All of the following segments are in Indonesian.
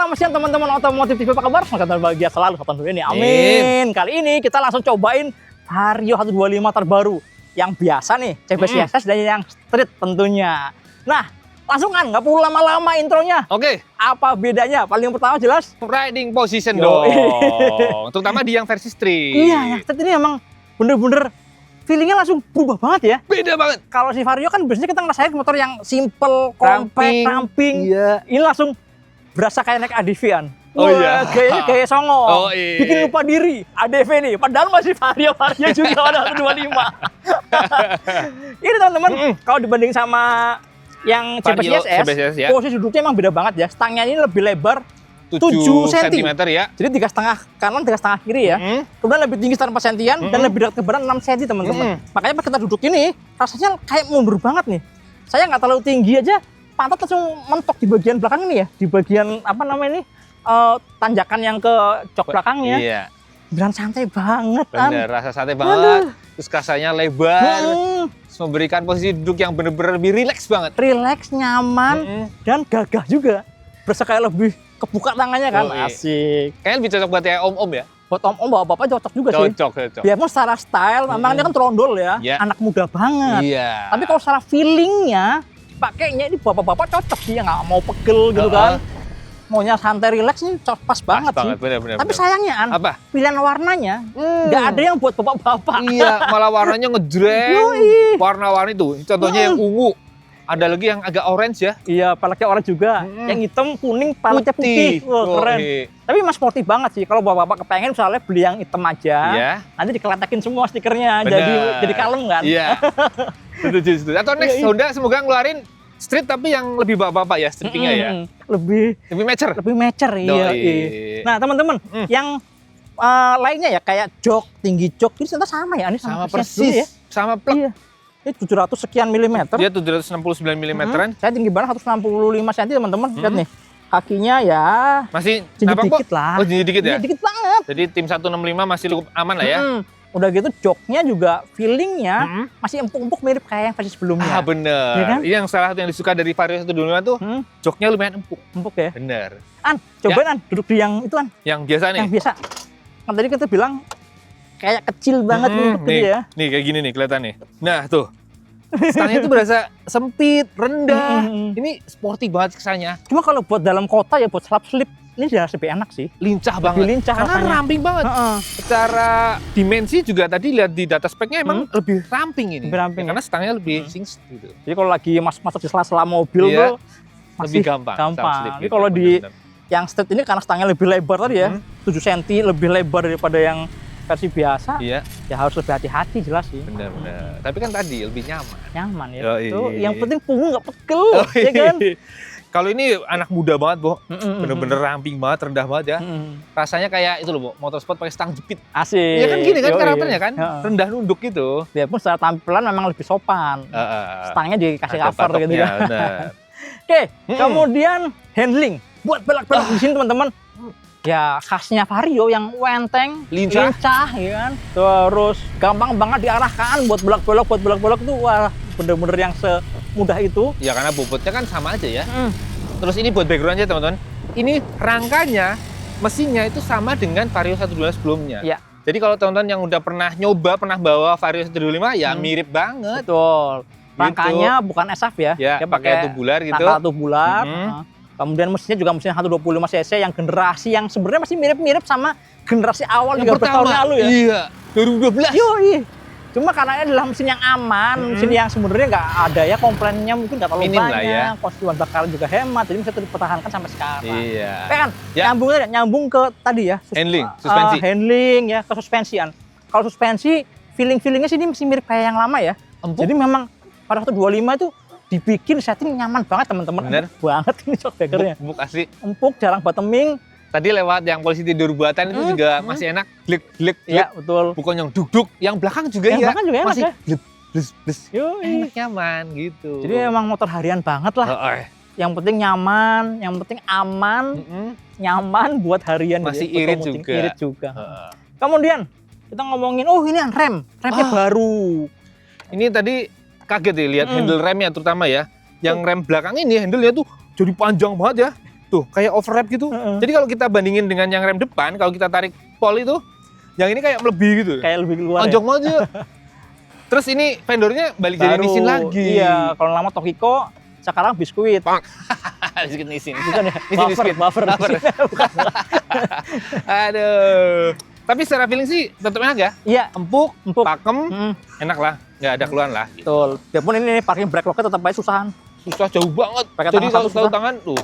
Selamat siang teman-teman otomotif TV, apa kabar? Semoga bahagia selalu, tentunya ini. Amin. Kali ini kita langsung cobain Vario 125 terbaru. Yang biasa nih, CBCSS dan yang street tentunya. Nah, langsung kan, nggak perlu lama-lama intronya. Oke. Apa bedanya? Paling pertama jelas Riding position Yo. dong. Terutama di yang versi street. Iya, yang street ini emang bener-bener feelingnya langsung berubah banget ya. Beda banget. Kalau si Vario kan biasanya kita ngerasain motor yang simple, compact, ramping. Iya. Ini langsung berasa kayak naik ADV-an. Oh iya. Kayaknya kayak songo. Oh iya. Bikin lupa diri. ADV nih. Padahal masih Vario juga ada 125. Ini teman-teman, kalau dibanding sama yang Vario CBCSS, ya. posisi duduknya emang beda banget ya. Stangnya ini lebih lebar 7 cm ya. Jadi 3,5 kanan, 3,5 kiri ya. Kemudian lebih tinggi sekitar 4 sentian dan lebih dekat ke badan 6 cm teman-teman. Makanya pas kita duduk ini rasanya kayak mundur banget nih. Saya nggak terlalu tinggi aja, pantat langsung mentok di bagian belakang ini ya. Di bagian apa namanya ini, tanjakan yang ke jok belakangnya. Iya. Beneran santai banget kan. Bener, rasa santai banget. Terus kasanya lebar. Terus memberikan posisi duduk yang bener-bener lebih rileks banget. Rileks, nyaman, dan gagah juga. Berasa kayak lebih kebuka tangannya kan. Asik. Kayaknya lebih cocok buat ya om-om ya. Buat om-om bapak-bapak cocok juga sih. Cocok. Biarpun secara style, memang dia kan trondol ya. Anak muda banget. Iya. Tapi kalau secara feelingnya, pakainya ini bapak-bapak cocok sih. Nggak mau pegel gitu kan. Maunya santai rileks nih pas banget sih. Bener. Tapi sayangnya An, apa? pilihan warnanya nggak ada yang buat bapak-bapak. Iya, malah warnanya ngejreng. Warna-warni tuh. Contohnya yang ungu. Ada lagi yang agak orange ya. Iya, palaknya orange juga. Yang hitam, kuning, palaknya putih. Wah, keren. Tapi mas sporty banget sih. Kalau bapak-bapak kepengen misalnya beli yang hitam aja, nanti dikeletekin semua stikernya. Jadi kalem kan? Iya. Setuju. Atau next Honda semoga ngeluarin street tapi yang lebih bapak-bapak ya, strippingnya ya. Lebih mature. Iya. Nah teman-teman, yang lainnya ya kayak jok, tinggi jok, ini ternyata sama ya? Ini sama persis. Ya? Sama plek. Iya. Ini 700 sekian milimeter. Dia 769 milimeteran. Saya tinggi badan 165 cm teman-teman. Lihat nih, kakinya ya masih dikit lah. Oh, dikit ya? Dikit banget. Jadi tim 165 masih cukup aman lah ya. Udah gitu joknya juga feelingnya masih empuk-empuk mirip kayak yang versi sebelumnya. Ah bener. Ya kan? Ini yang salah satu yang disuka dari Vario 125 tuh, joknya lumayan empuk. Empuk ya? Bener. An, cobain An, duduk di yang itu An. Yang biasa nih? Yang biasa. Kan tadi kita bilang kayak kecil banget nih ya. Nih kayak gini nih kelihatan nih. Nah tuh, stangnya tuh berasa sempit, rendah. Ini sporty banget kesannya. Cuma kalau buat dalam kota ya buat slip ini sudah lebih enak sih. Lincah banget. Lincah karena rasanya. Ramping banget. Secara dimensi juga tadi lihat di data speknya emang lebih ramping ini. Lebih ramping. Karena stangnya lebih sings gitu. Jadi kalau lagi masuk di sela-sela mobil tuh masih lebih gampang. Jadi kalau di yang street ini karena stangnya lebih lebar tadi ya, 7 cm lebih lebar daripada yang versi biasa. Ya harus lebih hati-hati jelas sih. Bener. Tapi kan tadi lebih nyaman. Nyaman ya. Tuh, yang penting punggung nggak pegel, ya kan? Kalau ini anak muda banget, Bo. Bener-bener ramping banget, rendah banget ya. Rasanya kayak itu loh, Bo, motorsport pakai stang jepit. Asik. Iya kan gini kan karakternya kan, rendah nunduk gitu. Biarpun secara tampilan memang lebih sopan. Stangnya dikasih cover gitu kan. Oke, kemudian handling. Buat belak-belak di sini teman-teman. Ya khasnya Vario yang enteng, lincah ya kan. Terus gampang banget diarahkan buat belak-belak tuh wah bener-bener yang semudah itu. Ya karena bobotnya kan sama aja ya. Terus ini buat background aja teman-teman. Ini rangkanya, mesinnya itu sama dengan Vario 125 sebelumnya. Ya. Jadi kalau teman-teman yang udah pernah bawa Vario 125 ya mirip banget. Betul. Rangkanya bukan SAF ya. Ya, pakai tubular gitu. Rangka tubular. Kemudian mesinnya juga mesin 125 cc yang generasi yang sebenarnya masih mirip-mirip sama generasi awal yang 13 tahun lalu ya. Iya, 2012. Yoi. Cuma karena ini adalah mesin yang aman, mesin yang sebenarnya nggak ada ya komplainnya mungkin nggak terlalu banyak, ya. Konsumsi bahan bakar juga hemat, jadi bisa dipertahankan sampai sekarang. Iya. Kan? Nyambung ke tadi ya. Suspensi. Handling ya, ke suspensian. Kalau suspensi, feelingnya sih ini masih mirip kayak yang lama ya. Empuk. Jadi memang pada 125 itu dibikin setting nyaman banget teman-teman. Empuk banget ini shockbreakernya. Empuk asli. Empuk, jarang bottoming. Tadi lewat yang polisi tidur buatan itu juga masih enak. Glek. Ya, betul. Bukan yang duduk. Yang belakang juga ya. Belakang juga enak masih ya. Blus. Enak nyaman gitu. Jadi emang motor harian banget lah. Yang penting nyaman, yang penting aman, nyaman buat harian. Masih irit juga. Kemudian kita ngomongin, ini remnya baru. Ini tadi kaget ya lihat handle remnya terutama ya. Yang rem belakang ini handle-nya tuh jadi panjang banget ya. Tuh, kayak overlap gitu. Jadi kalau kita bandingin dengan yang rem depan, kalau kita tarik pol itu, yang ini kayak melebih gitu. Kayak lebih keluar. Onjok maju. Terus ini vendornya balik jadi Nissin lagi. Iya, kalau nama Tokiko, sekarang biskuit. Biskuit Nissin. Bukan ya? Nissin Buffer. Bukan. Aduh. Tapi secara feeling sih tetap enak ya. Iya, Empuk, pakem, Mm. enak lah. Nggak ada keluhan lah. Gitu. Betul. Biarpun ini parking brake locknya tetap aja susahan. Susah jauh banget. Pakai Jadi tangan kalau satu tahu susah. tangan tuh.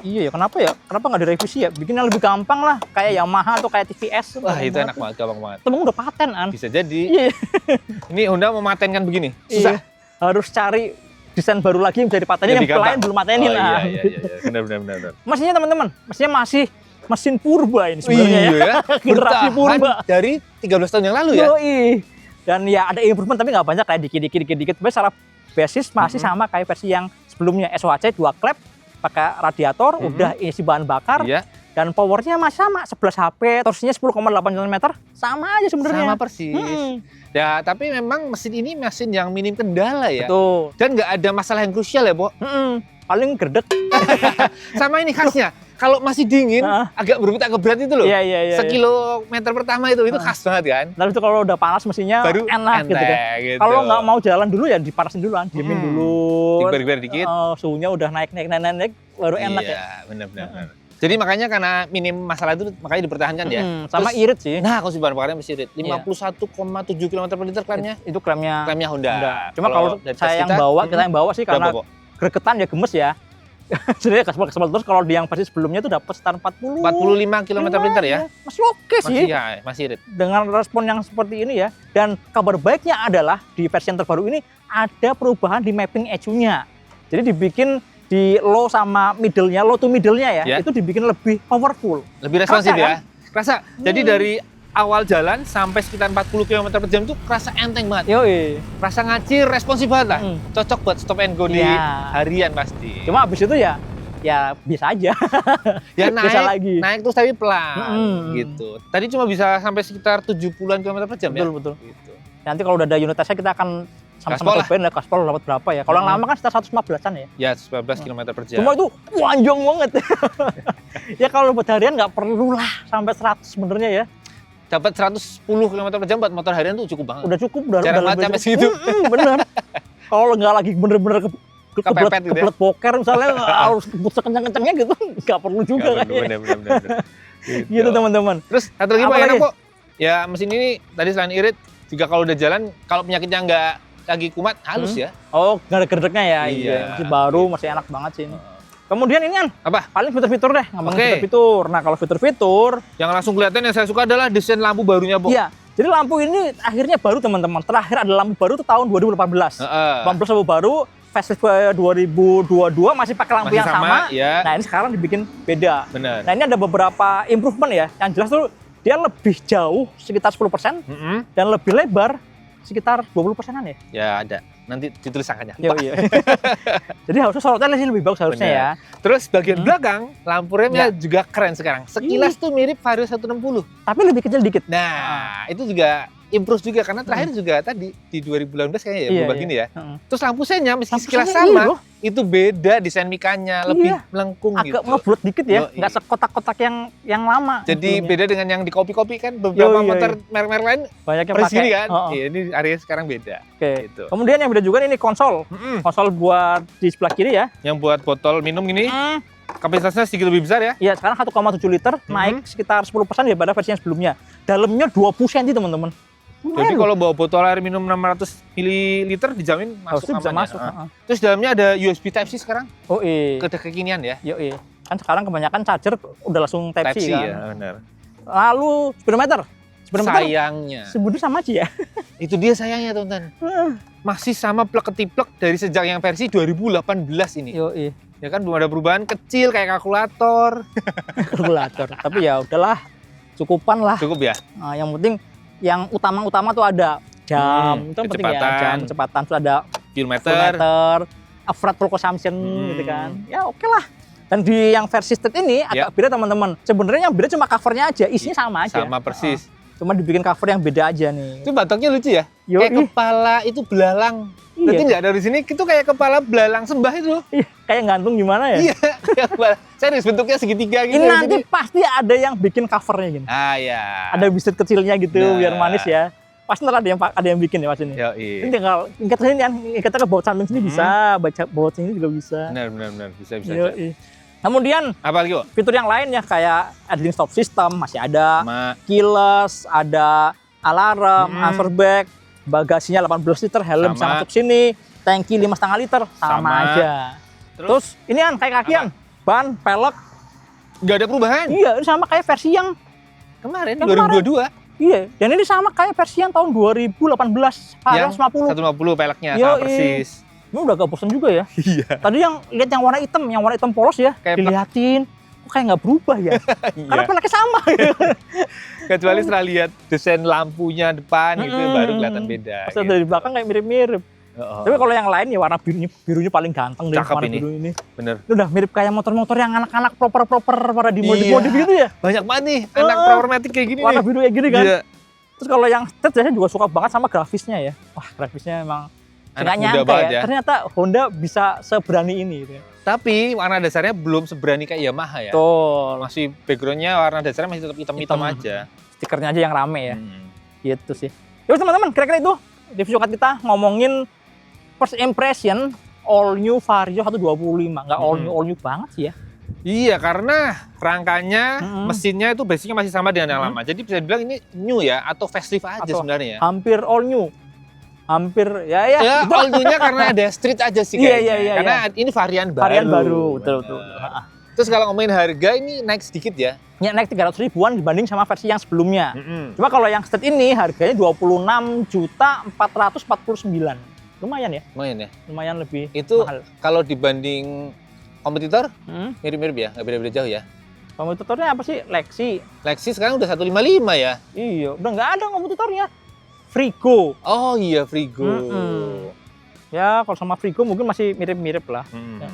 Iya ya, kenapa ya? Kenapa nggak direvisi ya? Bikin yang lebih gampang lah, kayak Yamaha atau kayak TVS. Wah, itu enak banget, gampang banget. Itu udah paten, An. Bisa jadi. Iya. Ini Honda mematenkan begini. Susah. Iya. Harus cari desain baru lagi yang bisa dipatenin, yang lain belum patenin. Iya. Benar. Mesinnya teman-teman, mesinnya masih mesin purba ini sebenarnya. Iya ya. Generasi purba. Dari 13 tahun yang lalu ya. Yoi. Dan ya ada improvement tapi nggak banyak, kayak dikit-dikit. Tapi secara basis masih sama kayak versi yang sebelumnya, SOHC 2 klep, pakai radiator, udah isi bahan bakar. Iya. Dan powernya masih sama, 11 HP, torsinya 10,8 Nm, sama aja sebenarnya. Sama persis. Ya, tapi memang mesin ini mesin yang minim kendala ya. Betul. Dan nggak ada masalah yang krusial ya, Bo. Paling gerdek. Sama ini khasnya. Kalau masih dingin, agak agak berat itu loh. Iya. Sekilometer pertama itu khas banget kan. Lalu itu kalau udah panas mesinnya Baru enak gitu kan. gitu. Kalau nggak mau jalan dulu ya dipanasin duluan, diemin dulu. Diber dikit. Suhunya udah naik, baru enak ya. Iya, benar. Jadi makanya karena minim masalah itu makanya dipertahankan ya. Sama Terus, irit sih. Nah, konsumsi bahan bakarnya masih irit. 51,7 km per liter klaimnya. Itu klaimnya Honda. Cuma kalau saya yang bawa, kita yang bawa sih karena gregetan ya, gemes ya. Sebenarnya kesel terus. Kalau di yang versi sebelumnya itu dapat sekitar 45 km per liter ya. Masih oke sih. Masih irit. Dengan respon yang seperti ini ya. Dan kabar baiknya adalah di versi yang terbaru ini ada perubahan di mapping ECU-nya. Jadi dibikin di low sama middle-nya, low to middle-nya ya, itu dibikin lebih powerful. Lebih responsif ya. Kan? Kerasa. Jadi dari awal jalan sampai sekitar 40 km per jam itu kerasa enteng banget. Yoi. Rasa ngacir, responsif banget lah. Cocok buat stop and go di harian pasti. Cuma abis itu ya bisa aja. Ya naik, naik terus tapi pelan gitu. Tadi cuma bisa sampai sekitar 70-an km per jam ya. Betul. Gitu. Nanti kalau udah ada unit tesnya kita akan sama-sama cobain lah Gaspol dapat berapa ya. Kalau yang lama kan sekitar 115-an ya. Ya, 19 km per jam. Cuma itu panjang banget. Ya kalau buat harian nggak perlu lah sampai 100 sebenarnya ya. Dapat 110 km per jam buat motor harian tuh cukup banget. Udah cukup, udah lebih sampai segitu. Bener. Kalau nggak lagi bener-bener kepepet gitu ya. kebelet poker misalnya harus kebut sekencang-kencangnya gitu, nggak perlu juga kayaknya. Bener. Gitu teman-teman. Terus satu lagi Pak, enak kok. Ya mesin ini tadi selain irit, juga kalau udah jalan, kalau penyakitnya nggak lagi kumat, halus ya. Oh, nggak ada gerdeknya ya. Iya. Masih baru, masih enak banget sih ini. Kemudian ini kan apa? Paling fitur-fitur deh, ngomongin fitur-fitur. Nah, kalau fitur-fitur yang langsung kelihatan yang saya suka adalah desain lampu barunya, Bo. Iya. Jadi lampu ini akhirnya baru teman-teman. Terakhir ada lampu baru itu tahun 2018. 18 lampu baru, facelift 2022 masih pakai lampu yang sama. Ya. Nah, ini sekarang dibikin beda. Benar. Nah, ini ada beberapa improvement ya. Yang jelas tuh dia lebih jauh sekitar 10% dan lebih lebar sekitar 20%-an ya. Ya, ada. Nanti ditulis angkanya. Iya. Jadi harusnya sorotnya sih lebih bagus harusnya ya. Terus bagian belakang lampu remnya juga keren sekarang. Sekilas tuh mirip Vario 160. Tapi lebih kecil dikit. Nah, itu juga improve juga karena terakhir juga tadi di 2018 kayaknya ya berubah gini ya. Terus lampu senya meski sekilas sama, itu beda desain mikanya, lebih melengkung agak gitu. Agak ngebulet dikit ya, nggak sekotak-kotak yang lama. Jadi beda dengan yang di kopi-kopi kan beberapa motor merek-merek lain banyak yang pakai kan. Ini area sekarang beda. Oke. Gitu. Kemudian yang beda juga ini konsol. Konsol buat di sebelah kiri ya. Yang buat botol minum gini. Kapasitasnya sedikit lebih besar ya? Iya, sekarang 1,7 liter, naik sekitar 10% daripada versi yang sebelumnya. Dalamnya 20 cm teman-teman. Jadi kalau bawa botol air minum 600 ml dijamin masuk bisa aman masuk. ya. Terus dalamnya ada USB Type-C sekarang. Oh iya. Kekinian ya. Kan sekarang kebanyakan charger udah langsung Type-C kan. Ya, benar. Lalu speedometer. Sayangnya. Sebenarnya sama aja ya. Itu dia sayangnya teman-teman. Masih sama plek ketiplek dari sejak yang versi 2018 ini. Ya kan belum ada perubahan kecil kayak kalkulator. Tapi ya udahlah. Cukupan lah. Cukup ya. Nah, yang penting yang utama tuh ada jam, itu penting ya, jam, kecepatan, terus ada kilometer, average fuel consumption gitu kan. Ya oke lah. Dan di yang versi street ini agak beda teman-teman. Sebenarnya yang beda cuma covernya aja, isinya sama aja. Sama persis. Cuma dibikin cover yang beda aja nih. Itu batoknya lucu ya. Kayak kepala itu belalang. Berarti nggak dari sini, itu kayak kepala belalang sembah itu. Kayak gantung gimana ya? Iya. Serius bentuknya segitiga gitu. Ini nanti pasti ada yang bikin covernya gini. Ah ya. Ada biskuit kecilnya gitu biar manis ya. Pasti ntar ada yang bikin ya Mas ini. Ini tinggal ikat sini kan, ikatnya ke baut samping sini bisa, baut sini juga bisa. Benar. Bisa. Kemudian apa lagi, Bo? Fitur yang lain ya kayak idling stop system masih ada, keyless, ada alarm, answer back, bagasinya 18 liter, helm bisa masuk sini, tangki 5,5 liter, sama aja. Terus ini kan kayak kakian, ban, pelek, nggak ada perubahan. Iya, ini sama kayak versi yang kemarin 2022. Iya, dan ini sama kayak versi yang tahun 2018, yang 150 peleknya sama persis. Ini udah gak bosan juga ya. Iya. Tadi yang lihat yang warna hitam polos ya, kayak dilihatin, kok kayak nggak berubah ya? Karena peleknya sama. Kecuali setelah lihat desain lampunya depan gitu baru kelihatan beda. Pas dari belakang kayak mirip-mirip. Tapi kalau yang lain ya warna birunya paling ganteng deh. Cakep warna ini. Biru ini. Bener. Ini udah mirip kayak motor-motor yang anak-anak proper pada dimodif-modif gitu ya. Banyak banget nih anak propermatic kayak gini. Warna biru kayak gini kan. Iya. Terus kalau yang street saya juga suka banget sama grafisnya ya. Wah, grafisnya emang nggak nyangka ya. Ternyata Honda bisa seberani ini. Gitu. Tapi warna dasarnya belum seberani kayak Yamaha ya. Betul. Masih backgroundnya warna dasarnya masih tetap hitam aja. Stikernya aja yang rame ya. Gitu sih. Yuk teman-teman, kira-kira itu review kita ngomongin first impression all new Vario 125. Nggak all new banget sih ya. Iya, karena rangkanya, mesinnya itu basicnya masih sama dengan yang lama. Jadi bisa dibilang ini new ya, atau facelift aja sebenarnya. Hampir all new. Hampir, ya. Ya, all new-nya karena ada street aja sih kayaknya. Iya. Karena ini varian baru. Varian baru, betul. Terus kalau ngomongin harga, ini naik sedikit ya? Ya, naik 300 ribuan dibanding sama versi yang sebelumnya. Cuma kalau yang street ini harganya 26.449. Lumayan ya? Lumayan ya? Lumayan lebih itu mahal. Kalau dibanding kompetitor, mirip-mirip ya? Nggak beda-beda jauh ya? Kompetitornya apa sih? Lexi sekarang udah 155 ya? Iya, udah nggak ada kompetitornya. Frigo. Oh iya, Frigo. Ya, kalau sama Frigo mungkin masih mirip-mirip lah. Ya.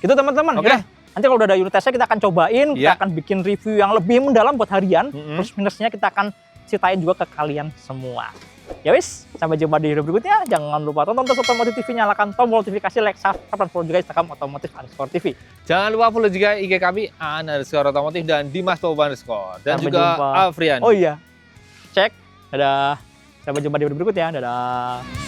Gitu teman-teman. Oke. Ya. Nanti kalau udah ada unit testnya kita akan cobain, kita akan bikin review yang lebih mendalam buat harian. Plus minusnya kita akan ceritain juga ke kalian semua. Ya wis, sampai jumpa di video berikutnya. Jangan lupa tonton terus Otomotif TV, nyalakan tombol notifikasi, like, subscribe, dan follow juga Instagram Otomotif_TV. Jangan lupa follow juga IG kami _otomotif dan Dimas Bobo_. Dan sampai juga Afrian. Oh iya, cek. Dadah. Sampai jumpa di video berikutnya. Dadah.